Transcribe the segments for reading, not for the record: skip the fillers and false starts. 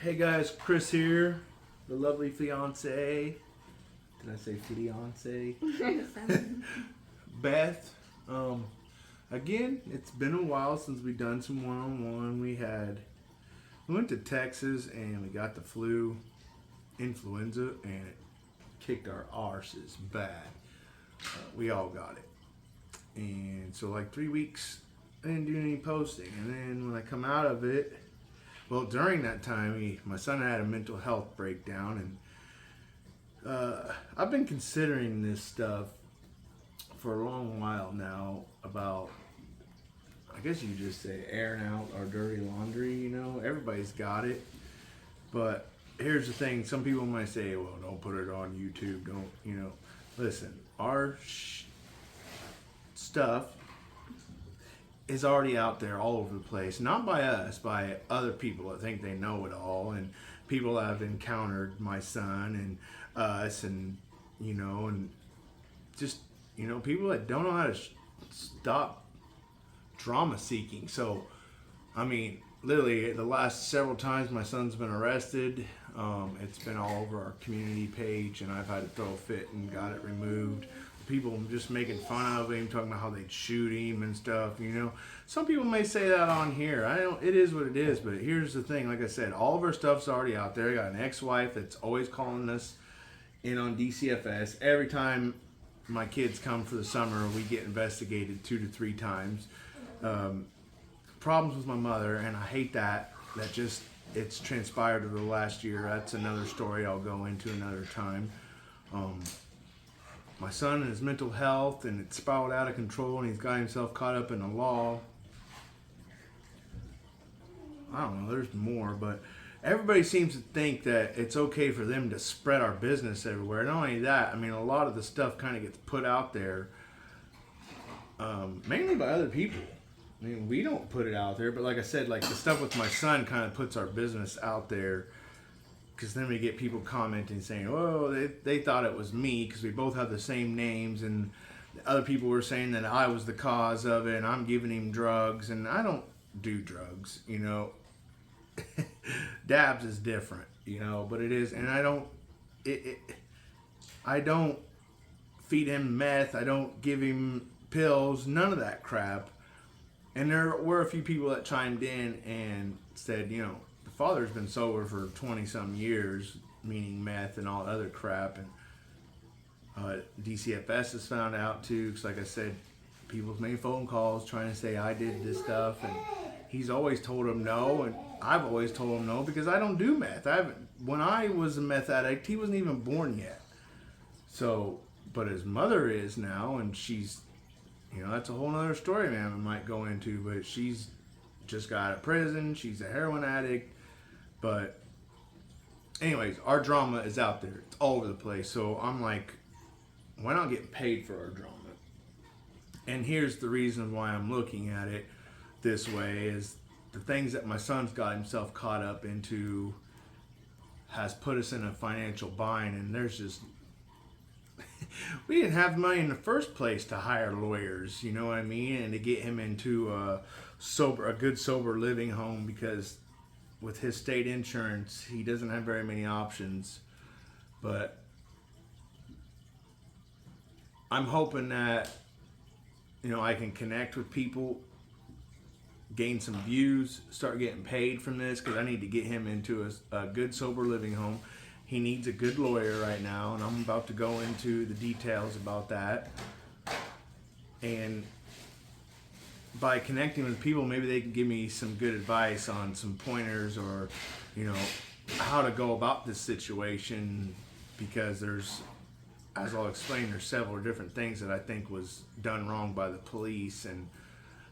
Hey guys, Chris here, the lovely fiance. Did I say fiance? Beth. Again, it's been a while since we done some one-on-one. We went to Texas and we got the influenza, and it kicked our arses bad. We all got it, and so like 3 weeks, I didn't do any posting, and then when I come out of it. Well, during that time, my son had a mental health breakdown, and I've been considering this stuff for a long while now about, I guess you just say, airing out our dirty laundry. You know, everybody's got it. But here's the thing: some people might say, "Well, don't put it on YouTube. Don't, listen. Our stuff is already out there all over the place, not by us, by other people that think they know it all, and people that have encountered my son and us, and and just people that don't know how to stop drama seeking. So I mean, literally the last several times my son's been arrested, it's been all over our community page, and I've had to throw a fit and got it removed. People just making fun of him, talking about how they'd shoot him and stuff. Some people may say that on here. It is what it is. But here's the thing: like I said, all of our stuff's already out there. I got an ex-wife that's always calling us in on DCFS. Every time my kids come for the summer, we get investigated 2 to 3 times. Problems with my mother, and I hate that. It's transpired over the last year. That's another story I'll go into another time. My son and his mental health, and it spiraled out of control, and he's got himself caught up in the law. I don't know, there's more, but everybody seems to think that it's okay for them to spread our business everywhere. Not only that, I mean, a lot of the stuff kind of gets put out there, mainly by other people. I mean, we don't put it out there, but like I said, like the stuff with my son kind of puts our business out there. Because then we get people commenting saying, oh, they thought it was me because we both have the same names, and other people were saying that I was the cause of it and I'm giving him drugs, and I don't do drugs, Dabs is different, but it is, and I don't feed him meth, I don't give him pills, none of that crap. And there were a few people that chimed in and said, father's been sober for 20-some years, meaning meth and all other crap, and DCFS has found out too, because like I said, people's made phone calls trying to say I did this stuff, and he's always told them no, and I've always told him no because I don't do meth. When I was a meth addict, he wasn't even born yet. So, but his mother is now, and she's, that's a whole other story, man, we might go into, but she's just got out of prison, she's a heroin addict. But anyways, our drama is out there. It's all over the place. So I'm like, why not get paid for our drama? And here's the reason why I'm looking at it this way is the things that my son's got himself caught up into has put us in a financial bind. And there's just, we didn't have money in the first place to hire lawyers, you know what I mean? And to get him into a good sober living home, because with his state insurance, he doesn't have very many options. But I'm hoping that, I can connect with people, gain some views, start getting paid from this, because I need to get him into a good sober living home. He needs a good lawyer right now, and I'm about to go into the details about that. And by connecting with people, maybe they can give me some good advice on some pointers, or how to go about this situation, because there's, as I'll explain, there's several different things that I think was done wrong by the police, and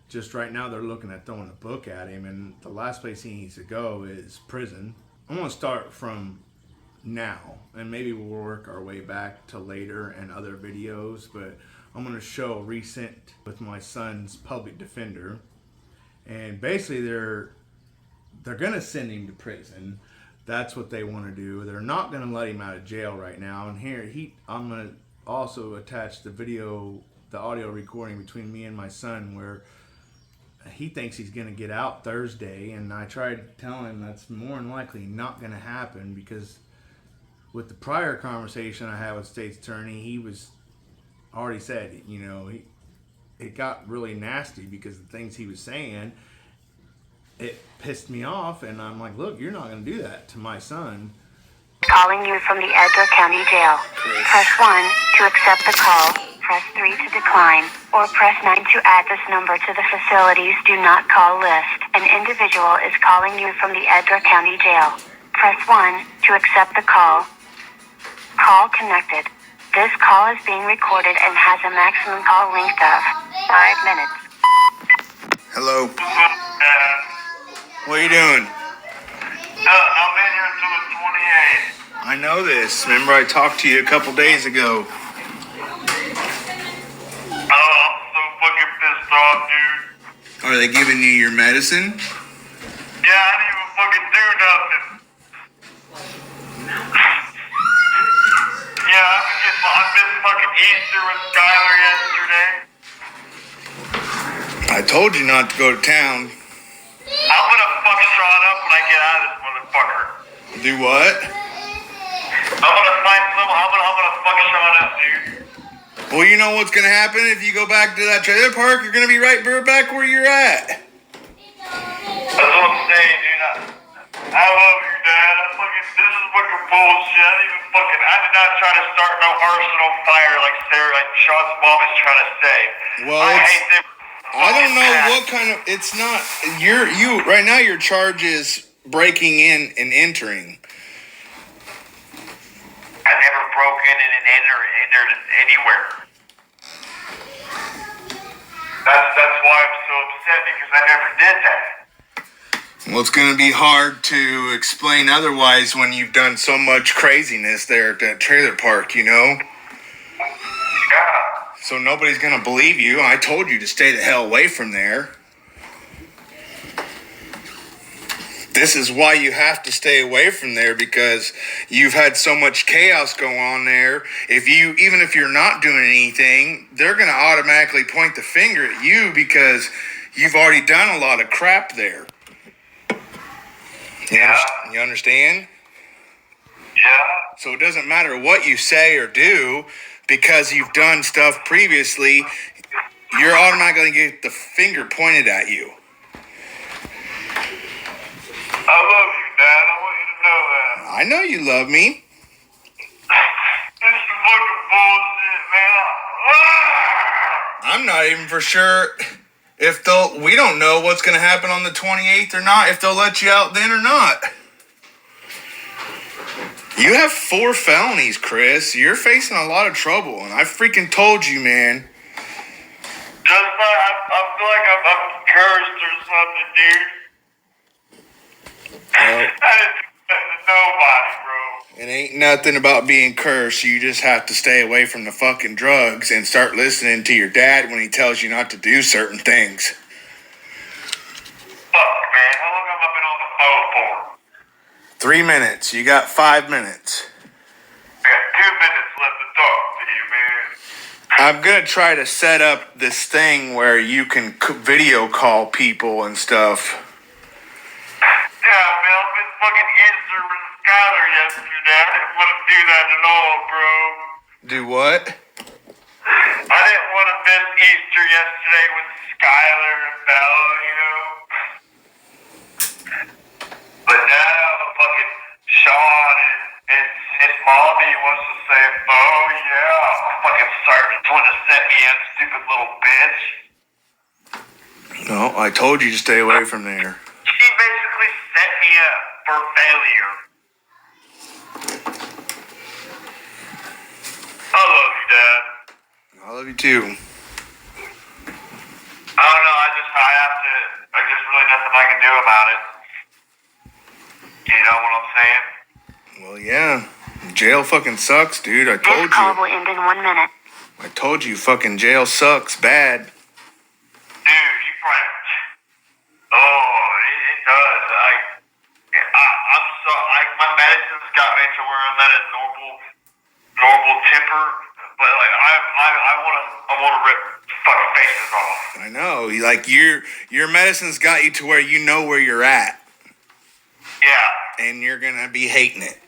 just right now they're looking at throwing a book at him, and the last place he needs to go is prison. I'm going to start from now, and maybe we'll work our way back to later and other videos, but I'm going to show recent with my son's public defender, and basically they're going to send him to prison. That's what they want to do. They're not going to let him out of jail right now. And here I'm going to also attach the audio recording between me and my son, where he thinks he's going to get out Thursday, and I tried telling him that's more than likely not going to happen because with the prior conversation I had with state's attorney, he was already said, it got really nasty because the things he was saying, it pissed me off, and I'm like, look, you're not going to do that to my son. Calling you from the Edgar County Jail. Press 1 to accept the call, press 3 to decline, or press 9 to add this number to the facility's do not call list. An individual is calling you from the Edgar County Jail. Press 1 to accept the call. Call connected. This call is being recorded and has a maximum call length of 5 minutes. Hello. What are you doing? I'm in here until the 28th. I know this. Remember I talked to you a couple days ago. Oh, I'm so fucking pissed off, dude. Are they giving you your medicine? Yeah, I didn't even fucking do nothing. Yeah, I missed fucking Easter with Skylar yesterday. I told you not to go to town. I'm gonna fuck Sean up when I get out of this motherfucker. Do what? I'm gonna fuck Sean up, dude. Well, you know what's gonna happen if you go back to that trailer park? You're gonna be right back where you're at. That's what I'm saying, dude. I love you, Dad. This is fucking bullshit. I did not try to start no arsenal fire like Sean's mom is trying to say. Well, I hate them. I don't know what kind of. It's not. You right now. Your charge is breaking in and entering. I never broke in and entered anywhere. That's why I'm so upset because I never did that. Well, it's going to be hard to explain otherwise when you've done so much craziness there at that trailer park, Yeah. So nobody's going to believe you. I told you to stay the hell away from there. This is why you have to stay away from there because you've had so much chaos go on there. Even if you're not doing anything, they're going to automatically point the finger at you because you've already done a lot of crap there. You understand? Yeah. So it doesn't matter what you say or do because you've done stuff previously, you're automatically going to get the finger pointed at you. I love you, Dad. I want you to know that. I know you love me. This is fucking bullshit, man. I'm not even for sure if we don't know what's going to happen on the 28th or not, if they'll let you out then or not. You have 4 felonies, Chris. You're facing a lot of trouble, and I freaking told you, man. Just like, I feel like I'm cursed or something, dude. I didn't do that to nobody, bro. It ain't nothing about being cursed. You just have to stay away from the fucking drugs and start listening to your dad when he tells you not to do certain things. Fuck, man. How long have I been on the phone for? 3 minutes. You got 5 minutes. I got 2 minutes left to talk to you, man. I'm going to try to set up this thing where you can video call people and stuff. Yeah, man. I've been fucking Easter with Skylar yesterday. I didn't want to do that at all, bro. Do what? I didn't want to miss Easter yesterday with Skylar and Bella, But now, fucking Sean and his mommy wants to say, oh yeah, fucking starting to set me up, stupid little bitch. No, I told you to stay away from there. She basically set me up for failure. I love you, Dad. I love you too. I don't know, there's really nothing I can do about it. You know what I'm saying? Well, yeah. Jail fucking sucks, dude. I told This call you. will end in 1 minute. I told you fucking jail sucks bad. Dude, you probably... Oh, it does. My medicine's got me to where I'm at a normal temper, but like I want to fucking face is off. I know. Like your medicine's got you to where you know where you're at. Yeah. And you're gonna be hating it.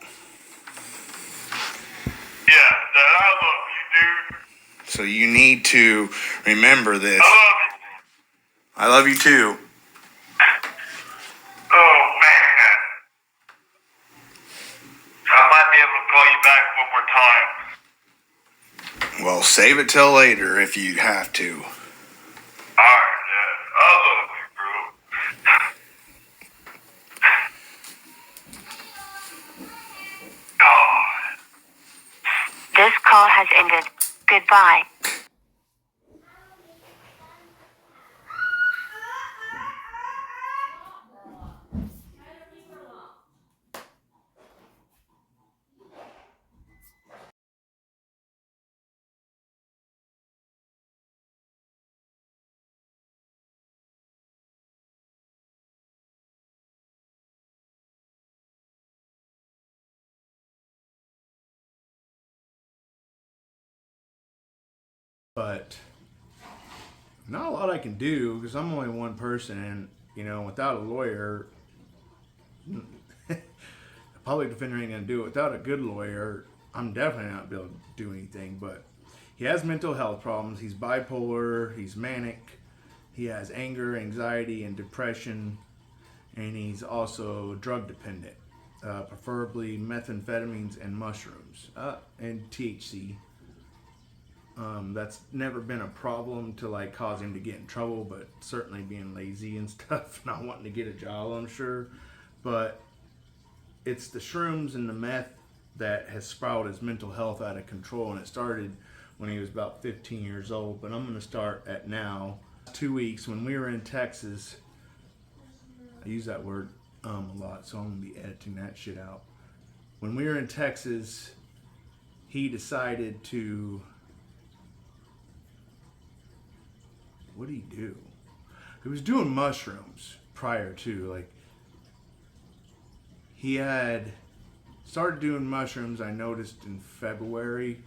Yeah, Dad, I love you, dude. So you need to remember this. I love you. I love you too. Oh, man. I might be able to call you back one more time. Well, save it till later if you have to. Alright, Dad. I love you, bro. God. This call has ended. Goodbye. But not a lot I can do because I'm only one person, and without a lawyer, a public defender ain't gonna do it. Without a good lawyer, I'm definitely not able to do anything. But he has mental health problems. He's bipolar. He's manic. He has anger, anxiety, and depression, and he's also drug dependent, preferably methamphetamines and mushrooms, and THC. That's never been a problem to like cause him to get in trouble, but certainly being lazy and stuff, not wanting to get a job, I'm sure. But it's the shrooms and the meth that has spiraled his mental health out of control, and it started when he was about 15 years old. But I'm going to start at now. 2 weeks when we were in Texas, I use that word a lot, so I'm going to be editing that shit out. When we were in Texas, he decided to... What did he do? He was doing mushrooms prior to, like, he had started doing mushrooms, I noticed in February.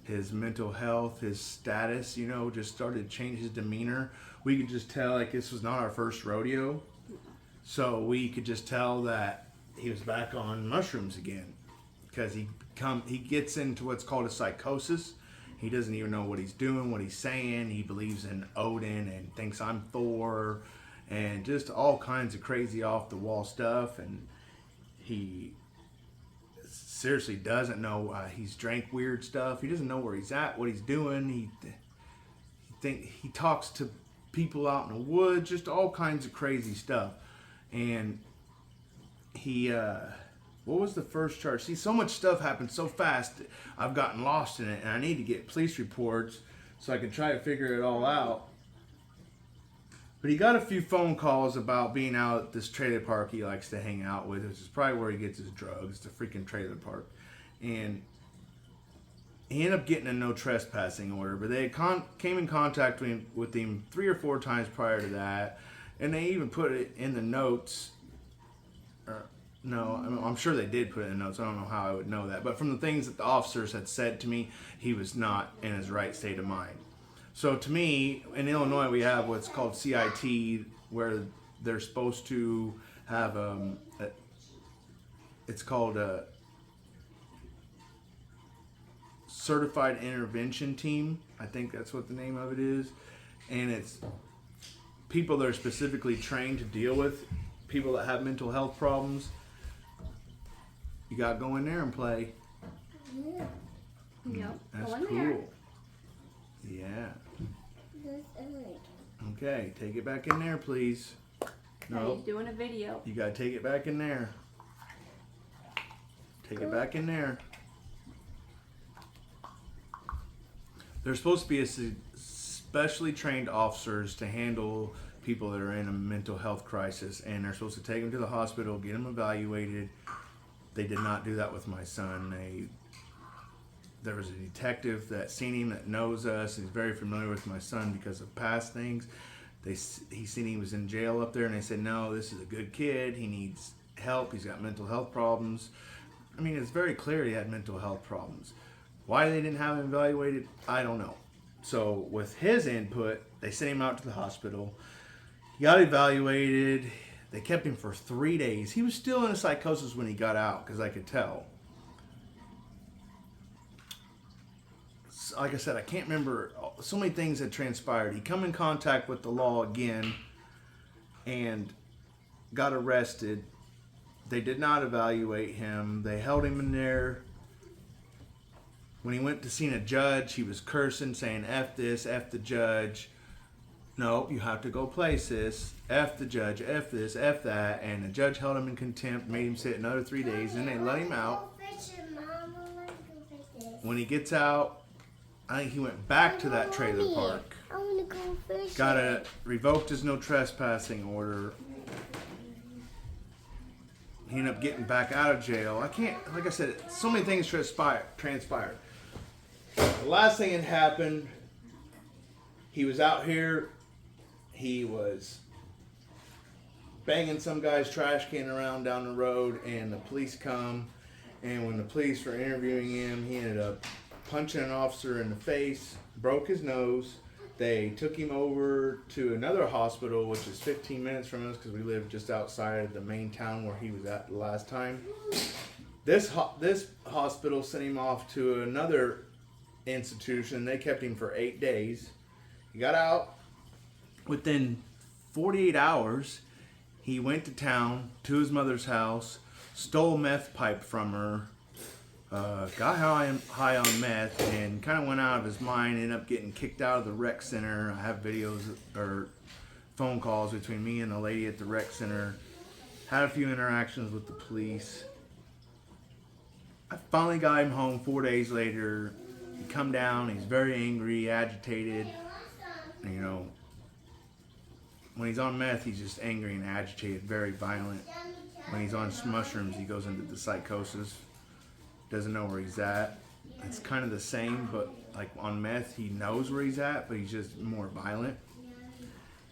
His mental health, his status, just started to change his demeanor. We could just tell, like, this was not our first rodeo. So we could just tell that he was back on mushrooms again. Because he gets into what's called a psychosis. He doesn't even know what he's doing, what he's saying. He believes in Odin and thinks I'm Thor and just all kinds of crazy off the wall stuff. And he seriously doesn't know. He's drank weird stuff. He doesn't know where he's at, what he's doing. He talks to people out in the woods, just all kinds of crazy stuff. And he... what was the first charge? See, so much stuff happened so fast, I've gotten lost in it, and I need to get police reports so I can try to figure it all out. But he got a few phone calls about being out at this trailer park he likes to hang out with, which is probably where he gets his drugs, the freaking trailer park. And he ended up getting a no trespassing order, but they came in contact with him 3 or 4 times prior to that, and they even put it in the notes. No, I'm sure they did put it in the notes. I don't know how I would know that. But from the things that the officers had said to me, he was not in his right state of mind. So to me, in Illinois, we have what's called CIT, where they're supposed to have it's called a certified intervention team. I think that's what the name of it is. And it's people that are specifically trained to deal with people that have mental health problems. You gotta go in there and play. Yeah. Yep. That's go in cool. there. Yeah. Okay, take it back in there, please. No, He's doing a video. you gotta take it back in there. Take it back in there. There's supposed to be specially trained officers to handle people that are in a mental health crisis, and they're supposed to take them to the hospital, get them evaluated. They did not do that with my son. There was a detective that seen him that knows us. He's very familiar with my son because of past things. He seen he was in jail up there, and they said, no, this is a good kid. He needs help. He's got mental health problems. I mean, it's very clear he had mental health problems. Why they didn't have him evaluated, I don't know. So with his input, They sent him out to the hospital. He got evaluated. They kept him for 3 days. He was still in a psychosis when he got out, because I could tell. Like I said, I can't remember. So many things had transpired. He come in contact with the law again and got arrested. They did not evaluate him. They held him in there. When he went to see a judge, he was cursing, saying, F this, F the judge. No, you have to go places. F the judge, F this, F that. And the judge held him in contempt, made him sit another 3 days, and they let him out. When he gets out, I think he went back to that trailer park. I want to go fishing. Revoked his no trespassing order. He ended up getting back out of jail. Like I said, so many things transpired. The last thing that happened, he was out here. He was banging some guy's trash can around down the road, and the police come. And when the police were interviewing him, he ended up punching an officer in the face, broke his nose. They took him over to another hospital, which is 15 minutes from us because we live just outside of the main town where he was at the last time. This hospital sent him off to another institution. They kept him for 8 days. He got out. Within 48 hours, he went to town, to his mother's house, stole a meth pipe from her, got high on meth, and kind of went out of his mind, ended up getting kicked out of the rec center. I have videos or phone calls between me and the lady at the rec center. Had a few interactions with the police. I finally got him home 4 days later. He come down, he's very angry, agitated. And, you know, when he's on meth, he's just angry and agitated, very violent. When he's on mushrooms, he goes into the psychosis. Doesn't know where he's at. It's kind of the same, but like on meth, he knows where he's at, but he's just more violent.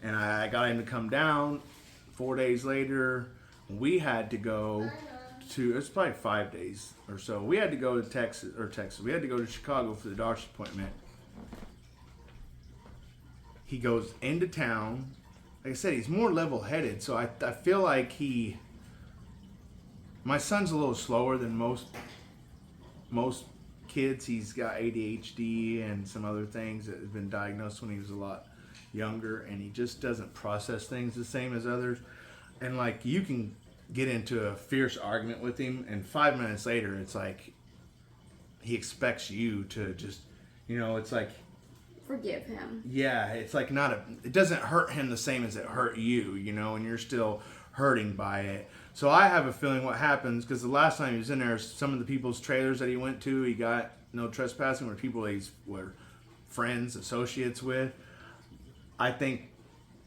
And I got him to come down. 4 days later, we had to go to, it's probably 5 days or so. We had to go to Texas. We had to go to Chicago for the doctor's appointment. He goes into town. Like I said, he's more level-headed, so I feel like my son's a little slower than most kids. He's got ADHD and some other things that have been diagnosed when he was a lot younger, and he just doesn't process things the same as others. And like, you can get into a fierce argument with him, and 5 minutes later, it's like he expects you to just, you know, it's like, Forgive him. yeah, it's like it doesn't hurt him the same as it hurt you, you know, and you're still hurting by it. So I have a feeling what happens, because the last time he was in there, some of the people's trailers that he went to, he got no trespassing, were people were friends, associates with. I think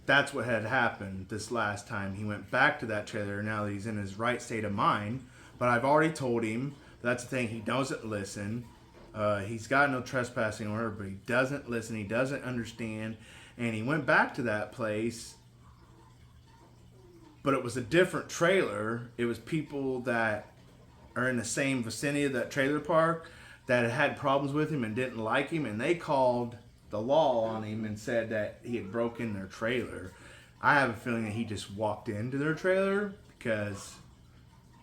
that's what had happened this last time. He went back to that trailer now that he's in his right state of mind. But I've already told him, that's the thing, he doesn't listen. He's got no trespassing order, but he doesn't listen, he doesn't understand. And he went back to that place, but it was a different trailer. It was people that are in the same vicinity of that trailer park that had problems with him and didn't like him, and they called the law on him and said that he had broken their trailer. I have a feeling that he just walked into their trailer because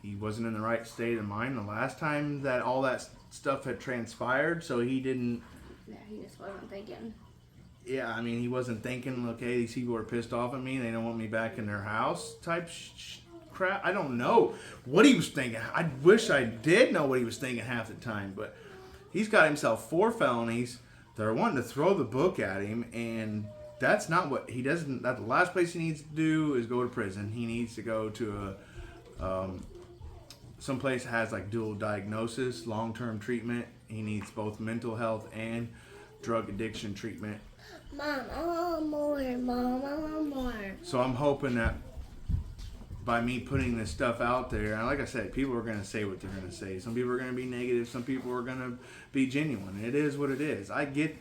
he wasn't in the right state of mind the last time that all that stuff had transpired, so he didn't. Yeah, he just wasn't thinking. Yeah, I mean, he wasn't thinking, okay, these people are pissed off at me, they don't want me back in their house type crap. I don't know what he was thinking. I wish I did know what he was thinking half the time, but he's got himself 4 felonies. They're wanting to throw the book at him, and that's not what he doesn't. That's the last place he needs to do is go to prison. He needs to go to some place that has like dual diagnosis, long-term treatment. He needs both mental health and drug addiction treatment. Mom, I want more. Mom, I want more. So I'm hoping that by me putting this stuff out there, and like I said, people are going to say what they're going to say. Some people are going to be negative. Some people are going to be genuine. It is what it is. I get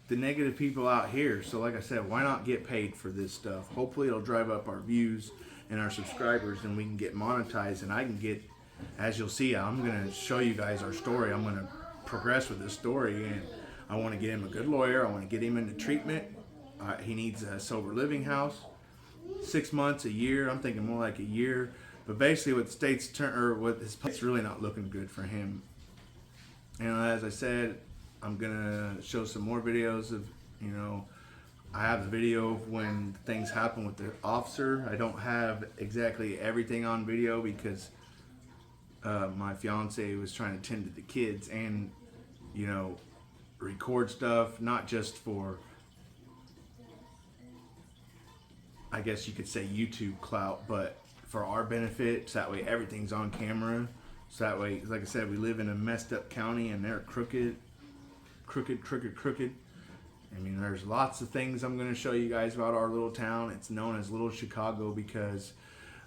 the negative people out here. So like I said, why not get paid for this stuff? Hopefully it'll drive up our views and our subscribers, and we can get monetized, and I can get, as you'll see, I'm going to show you guys our story. I'm going to progress with this story, and I want to get him a good lawyer. I want to get him into treatment. he needs a sober living house. 6 months, a year. I'm thinking more like a year. But basically, what the state's what his plate's really not looking good for him. And as I said, I'm gonna show some more videos of, you know, I have the video of when things happen with the officer. I don't have exactly everything on video because my fiance was trying to tend to the kids and, you know, record stuff, not just for, I guess you could say YouTube clout, but for our benefit, so that way everything's on camera. So that way, like I said, we live in a messed up county and they're crooked. I mean, there's lots of things I'm going to show you guys about our little town. It's known as Little Chicago because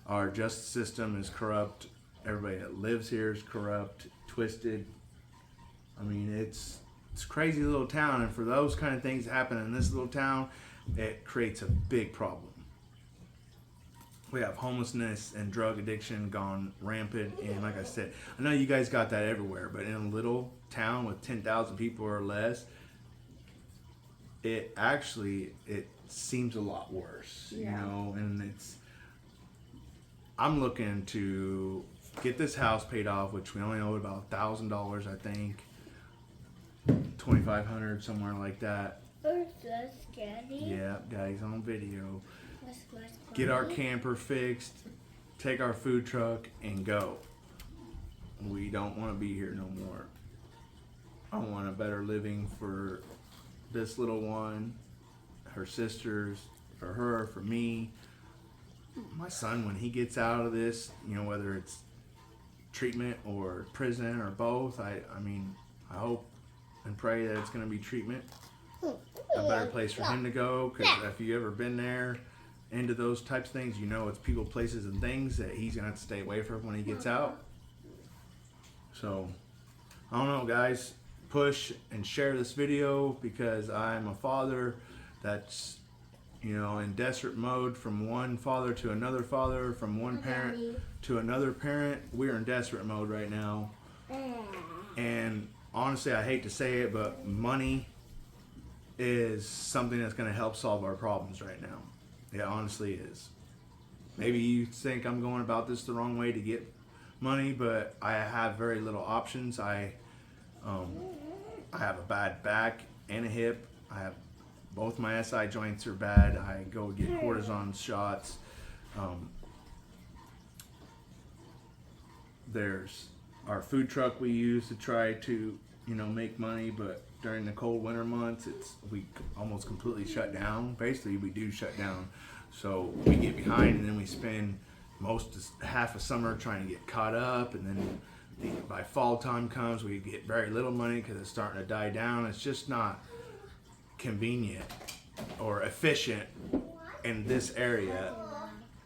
our justice system is corrupt. Everybody that lives here is corrupt, twisted. I mean, it's a crazy little town, and for those kind of things to happen in this little town, it creates a big problem. We have homelessness and drug addiction gone rampant, and like I said, I know you guys got that everywhere, but in a little town with 10,000 people or less, it seems a lot worse, you know. And I'm looking to get this house paid off, which we only owe about $1,000, I think, $2,500, somewhere like that. Yeah, guys, on video. Get our camper fixed, take our food truck, and go. We don't want to be here no more. I want a better living for this little one, her sisters, for her, for me. My son, when he gets out of this, you know, whether it's treatment or prison or both, I mean, I hope and pray that it's going to be treatment. A better place for him to go, because if you've ever been there into those types of things, you know it's people, places, and things that he's going to have to stay away from when he gets out. So, I don't know, guys. Push and share this video, because I'm a father that's, you know, in desperate mode, from one father to another father, from one parent to another parent. We're in desperate mode right now. And honestly, I hate to say it, but money is something that's going to help solve our problems right now. It honestly is. Maybe you think I'm going about this the wrong way to get money, but I have very little options. I have a bad back and a hip. I have both my SI joints are bad. I go get cortisone shots. There's our food truck we use to try to, you know, make money, but during the cold winter months, we almost completely shut down. Basically, we do shut down. So we get behind, and then we spend half of summer trying to get caught up, and then by fall time comes, we get very little money because it's starting to die down. It's just not convenient or efficient in this area,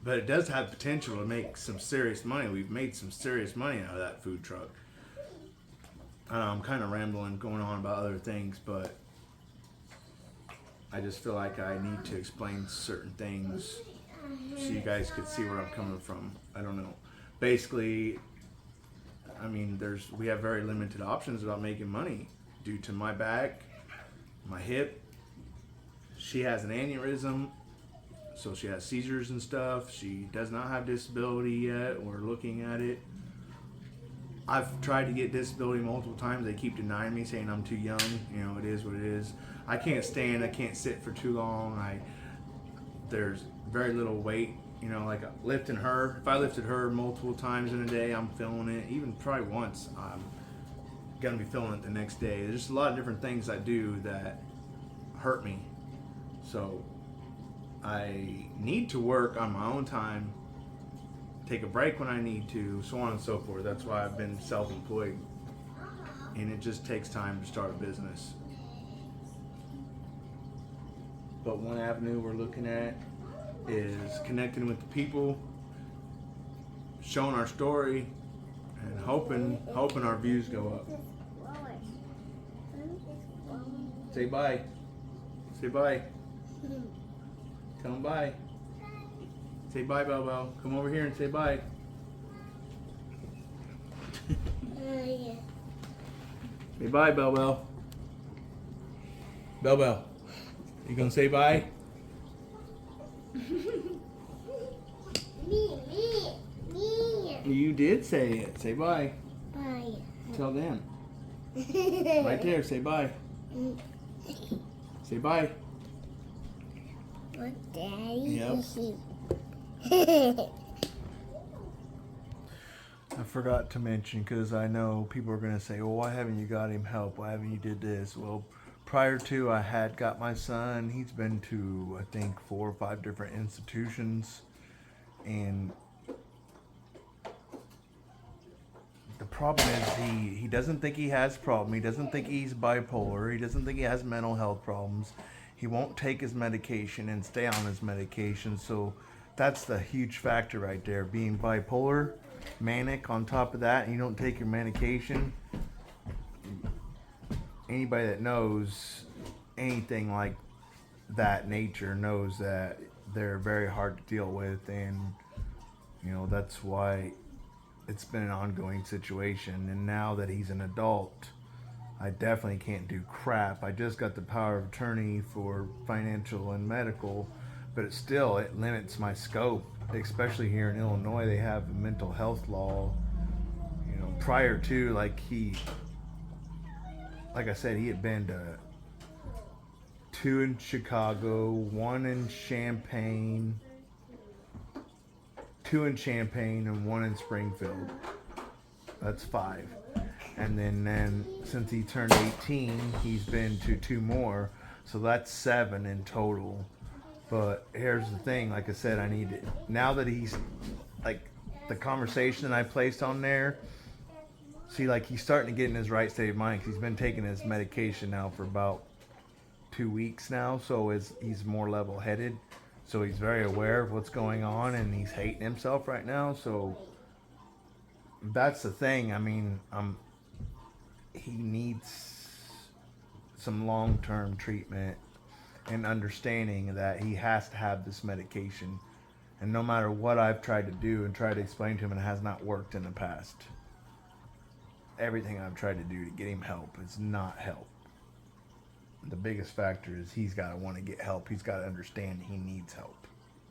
but it does have potential to make some serious money. We've made some serious money out of that food truck. I'm kind of rambling, going on about other things, but I just feel like I need to explain certain things so you guys could see where I'm coming from. I don't know. Basically, I mean, we have very limited options about making money due to my back, my hip. She has an aneurysm, so she has seizures and stuff. She does not have disability yet. We're looking at it. I've tried to get disability multiple times. They keep denying me, saying I'm too young. You know, it is what it is. I can't stand, I can't sit for too long. There's very little weight, you know, like lifting her. If I lifted her multiple times in a day, I'm feeling it. Even probably once, I'm gonna be feeling it the next day. There's just a lot of different things I do that hurt me. So I need to work on my own time, take a break when I need to, so on and so forth. That's why I've been self-employed, and it just takes time to start a business. But one avenue we're looking at is connecting with the people, showing our story, and hoping our views go up. Say bye. Say bye. Tell them bye. Say bye, Bell Bell. Come over here and say bye. Say bye, Bell Bell. Bell Bell. You gonna say bye? Me. You did say it. Say bye. Bye. Tell them. Right there. Say bye. Say bye. What, Daddy? Yep. I forgot to mention, because I know people are going to say, well, why haven't you got him help? Why haven't you did this? Well, prior to, I had got my son. He's been to, I think, 4 or 5 different institutions. And the problem is he doesn't think he has a problem. He doesn't think he's bipolar. He doesn't think he has mental health problems. He won't take his medication and stay on his medication. So that's the huge factor right there. Being bipolar, manic on top of that, and you don't take your medication. Anybody that knows anything like that nature knows that they're very hard to deal with, and you know that's why it's been an ongoing situation. And now that he's an adult, I definitely can't do crap. I just got the power of attorney for financial and medical, but it limits my scope, especially here in Illinois. They have a mental health law. You know, prior to, like I said, he had been to 2 in Chicago, 1 in Champaign, 2 in Champaign, and 1 in Springfield. That's 5. And then since he turned 18, he's been to 2 more. So that's 7 in total. But here's the thing, like I said, now that he's, like, the conversation that I placed on there, see, like, he's starting to get in his right state of mind, because he's been taking his medication now for about 2 weeks now. So he's more level-headed. So he's very aware of what's going on, and he's hating himself right now. So that's the thing. I mean, he needs some long-term treatment and understanding that he has to have this medication. And no matter what I've tried to do and tried to explain to him, it has not worked in the past. Everything I've tried to do to get him help is not help. The biggest factor is he's got to want to get help. He's got to understand he needs help.